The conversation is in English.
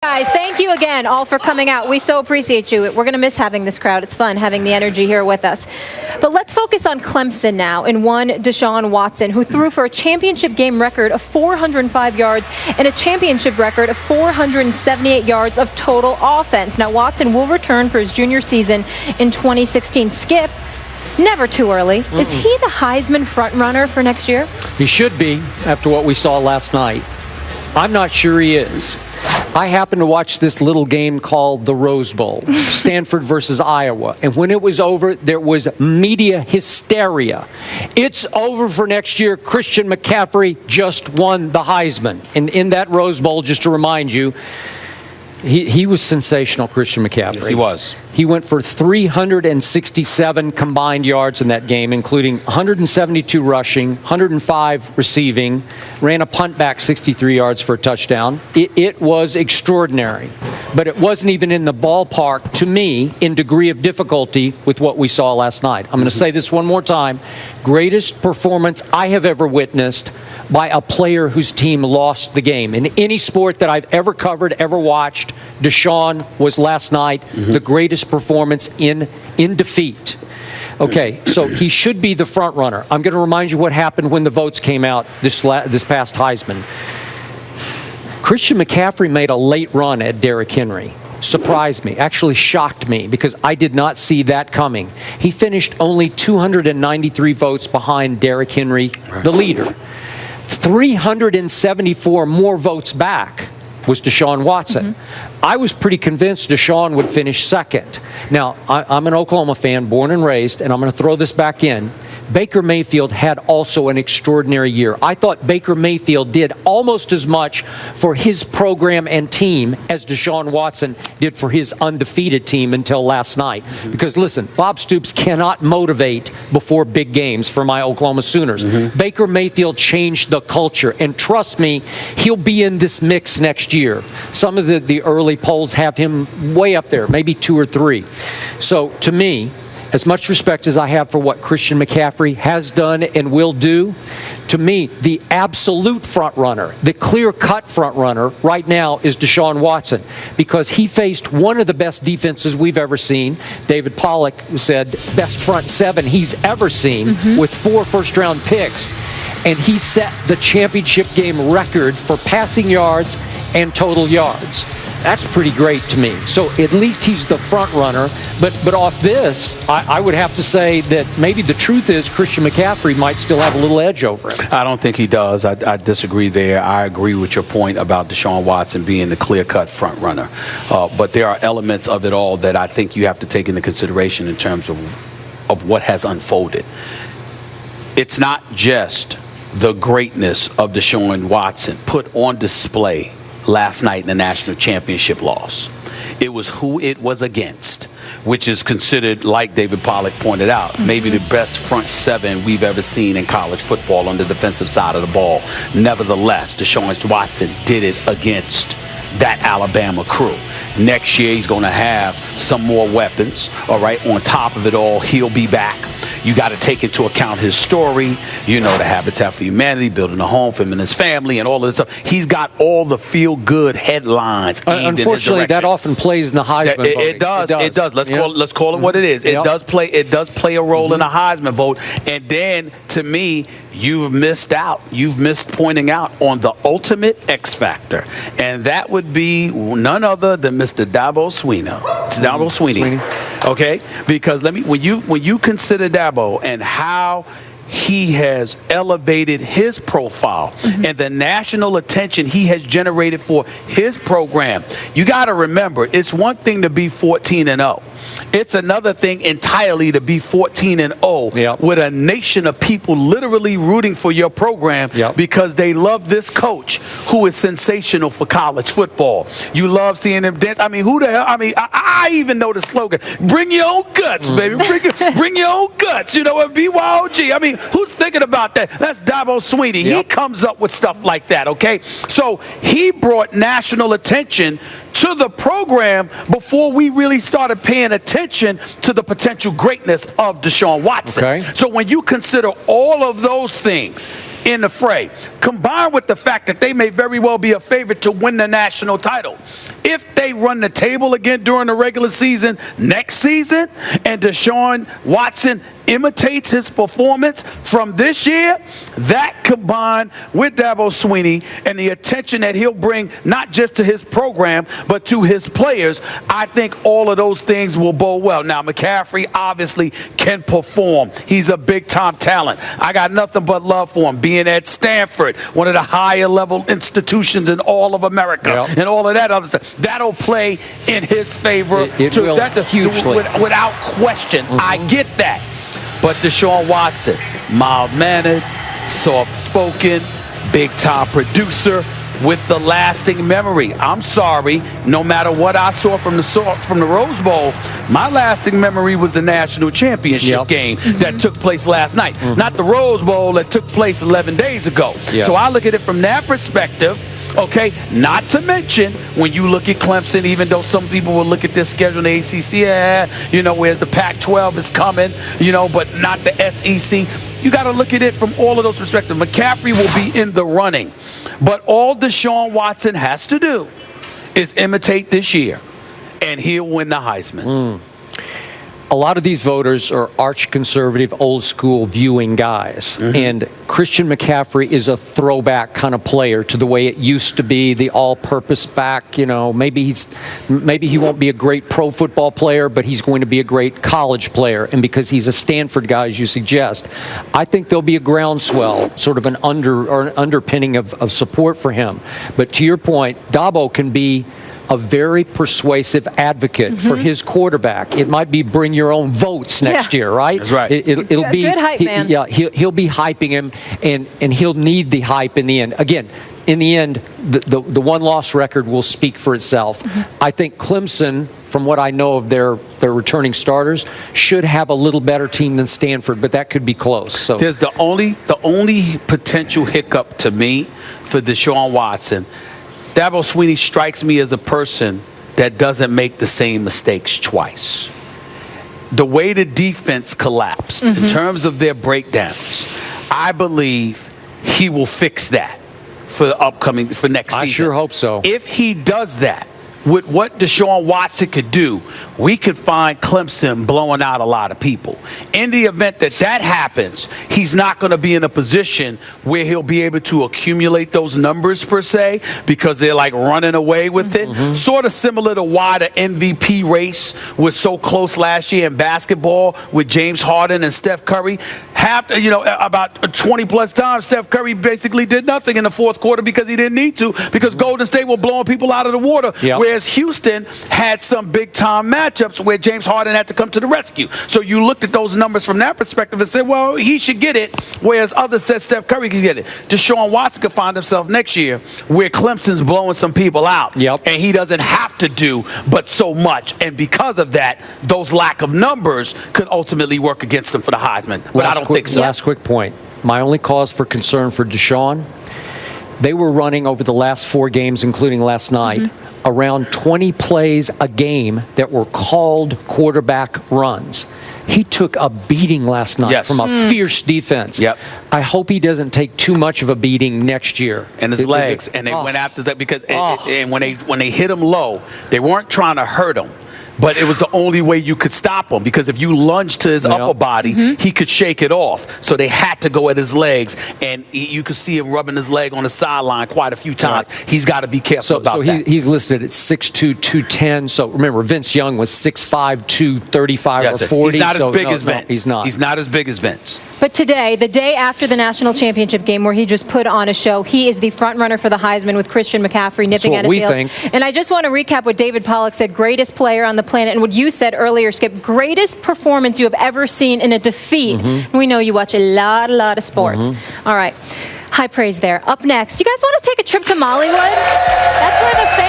Guys, thank you again all for coming out. We so appreciate you. We're going to miss having this crowd. It's fun having the energy here with us. But let's focus on Clemson now and one Deshaun Watson, who threw for a championship game record of 405 yards and a championship record of 478 yards of total offense. Now, Watson will return for his junior season in 2016. Skip, never too early. Is he the Heisman frontrunner for next year? He should be, after what we saw last night. I'm not sure he is. I happened to watch this little game called the Rose Bowl, Stanford versus Iowa. And when it was over, there was media hysteria. It's over for next year. Christian McCaffrey just won the Heisman. And in that Rose Bowl, just to remind you, he was sensational, Christian McCaffrey. Yes, he was. He went for 367 combined yards in that game, including 172 rushing, 105 receiving, ran a punt back 63 yards for a touchdown. It was extraordinary, but it wasn't even in the ballpark, to me, in degree of difficulty with what we saw last night. I'm going to say this one more time. Greatest performance I have ever witnessed by a player whose team lost the game. In any sport that I've ever covered, ever watched, Deshaun was last night the greatest performance in defeat. Okay, so he should be the front runner. I'm going to remind you what happened when the votes came out this past Heisman. Christian McCaffrey made a late run at Derrick Henry. Surprised me, actually shocked me, because I did not see that coming. He finished only 293 votes behind Derrick Henry, the leader. 374 more votes back was Deshaun Watson. I was pretty convinced Deshaun would finish second. Now, I'm an Oklahoma fan, born and raised, and I'm going to throw this back in. Baker Mayfield had also an extraordinary year. I thought Baker Mayfield did almost as much for his program and team as Deshaun Watson did for his undefeated team until last night. Because listen, Bob Stoops cannot motivate before big games for my Oklahoma Sooners. Baker Mayfield changed the culture, and trust me, he'll be in this mix next year. Some of the early polls have him way up there, maybe 2 or 3. So to me, as much respect as I have for what Christian McCaffrey has done and will do, to me, the absolute front runner, the clear-cut front runner right now is Deshaun Watson, because he faced one of the best defenses we've ever seen. David Pollack said best front 7 he's ever seen with 4 first-round picks. And he set the championship game record for passing yards and total yards. That's pretty great to me. So at least he's the front runner. But off this, I would have to say that maybe the truth is Christian McCaffrey might still have a little edge over him. I don't think he does. I disagree there. I agree with your point about Deshaun Watson being the clear-cut front runner. But there are elements of it all that I think you have to take into consideration in terms of what has unfolded. It's not just the greatness of Deshaun Watson put on display last night in the national championship loss. It was who it was against, which is considered, like David Pollack pointed out, maybe the best front 7 we've ever seen in college football on the defensive side of the ball. Nevertheless, Deshaun Watson did it against that Alabama crew. Next year, he's going to have some more weapons. All right, on top of it all, he'll be back. You got to take into account his story, the Habitat for Humanity, building a home for him and his family, and all of this stuff. He's got all the feel-good headlines. Unfortunately, that often plays in the Heisman vote. It does. Let's call it what it is. It does play a role in the Heisman vote. And then, to me, you've missed out. You've missed pointing out on the ultimate X factor, and that would be none other than Mr. Dabo Swinney. Okay, because when you consider Dabo and how he has elevated his profile and the national attention he has generated for his program, you got to remember, it's one thing to be 14-0. It's another thing entirely to be 14-0 with a nation of people literally rooting for your program because they love this coach who is sensational for college football. You love seeing him dance. I mean, who the hell? I mean, I even know the slogan, bring your own guts, baby. Bring your own guts. You know what? BYOG. I mean, who's thinking about that? That's Dabo Swinney. He comes up with stuff like that, okay? So he brought national attention to the program before we really started paying attention to the potential greatness of Deshaun Watson. Okay. So when you consider all of those things in the fray, combined with the fact that they may very well be a favorite to win the national title. If they run the table again during the regular season next season and Deshaun Watson imitates his performance from this year, that combined with Dabo Swinney and the attention that he'll bring not just to his program but to his players, I think all of those things will bode well. Now, McCaffrey obviously can perform. He's a big-time talent. I got nothing but love for him. Being at Stanford, one of the higher-level institutions in all of America, and all of that other stuff, that'll play in his favor. It will hugely. Without question. I get that. But Deshaun Watson, mild-mannered, soft-spoken, big-time producer with the lasting memory. I'm sorry, no matter what I saw from the Rose Bowl, my lasting memory was the national championship game that took place last night, not the Rose Bowl that took place 11 days ago. So I look at it from that perspective. Okay, not to mention when you look at Clemson, even though some people will look at this schedule in the ACC, you know, whereas the Pac-12 is coming, you know, but not the SEC. You got to look at it from all of those perspectives. McCaffrey will be in the running, but all Deshaun Watson has to do is imitate this year, and he'll win the Heisman. A lot of these voters are arch-conservative, old-school viewing guys. And Christian McCaffrey is a throwback kind of player to the way it used to be, the all-purpose back. You know, maybe he won't be a great pro football player, but he's going to be a great college player. And because he's a Stanford guy, as you suggest, I think there'll be a groundswell, sort of an underpinning of support for him. But to your point, Dabo can be a very persuasive advocate for his quarterback. It might be bring your own votes next year, right? That's right. It'll be good hype, man. He'll be hyping him, and he'll need the hype in the end. Again, in the end, the one-loss record will speak for itself. I think Clemson, from what I know of their returning starters, should have a little better team than Stanford, but that could be close. So there's the only potential hiccup to me for Deshaun Watson. Dabo Swinney strikes me as a person that doesn't make the same mistakes twice. The way the defense collapsed in terms of their breakdowns, I believe he will fix that for next season. I sure hope so. If he does that, with what Deshaun Watson could do, we could find Clemson blowing out a lot of people. In the event that happens, he's not going to be in a position where he'll be able to accumulate those numbers per se, because they're like running away with it. Sort of similar to why the MVP race was so close last year in basketball with James Harden and Steph Curry. About 20 plus times Steph Curry basically did nothing in the fourth quarter because he didn't need to, because Golden State were blowing people out of the water. Whereas Houston had some big-time matchups where James Harden had to come to the rescue. So you looked at those numbers from that perspective and said, well, he should get it, whereas others said Steph Curry could get it. Deshaun Watson could find himself next year where Clemson's blowing some people out, and he doesn't have to do but so much. And because of that, those lack of numbers could ultimately work against him for the Heisman. But I don't think so. Last quick point. My only cause for concern for Deshaun, they were running over the last 4 games, including last night, around 20 plays a game that were called quarterback runs. He took a beating last night from a fierce defense. I hope he doesn't take too much of a beating next year. And his legs. And they went after that because and when they hit him low, they weren't trying to hurt him. But it was the only way you could stop him, because if you lunged to his upper body, he could shake it off. So they had to go at his legs, and you could see him rubbing his leg on the sideline quite a few times. He's got to be careful about that. He's listed at 6'2", 210. So remember, Vince Young was 6'5", 235 or 40. He's not as big as Vince. He's not. He's not as big as Vince. But today, the day after the national championship game where he just put on a show, he is the front runner for the Heisman with Christian McCaffrey nipping at his heels. That's what we think. And I just want to recap what David Pollack said, greatest player on the planet, and what you said earlier, Skip, greatest performance you have ever seen in a defeat. We know you watch a lot of sports. All right. High praise there. Up next, you guys want to take a trip to Mollywood? That's where the fans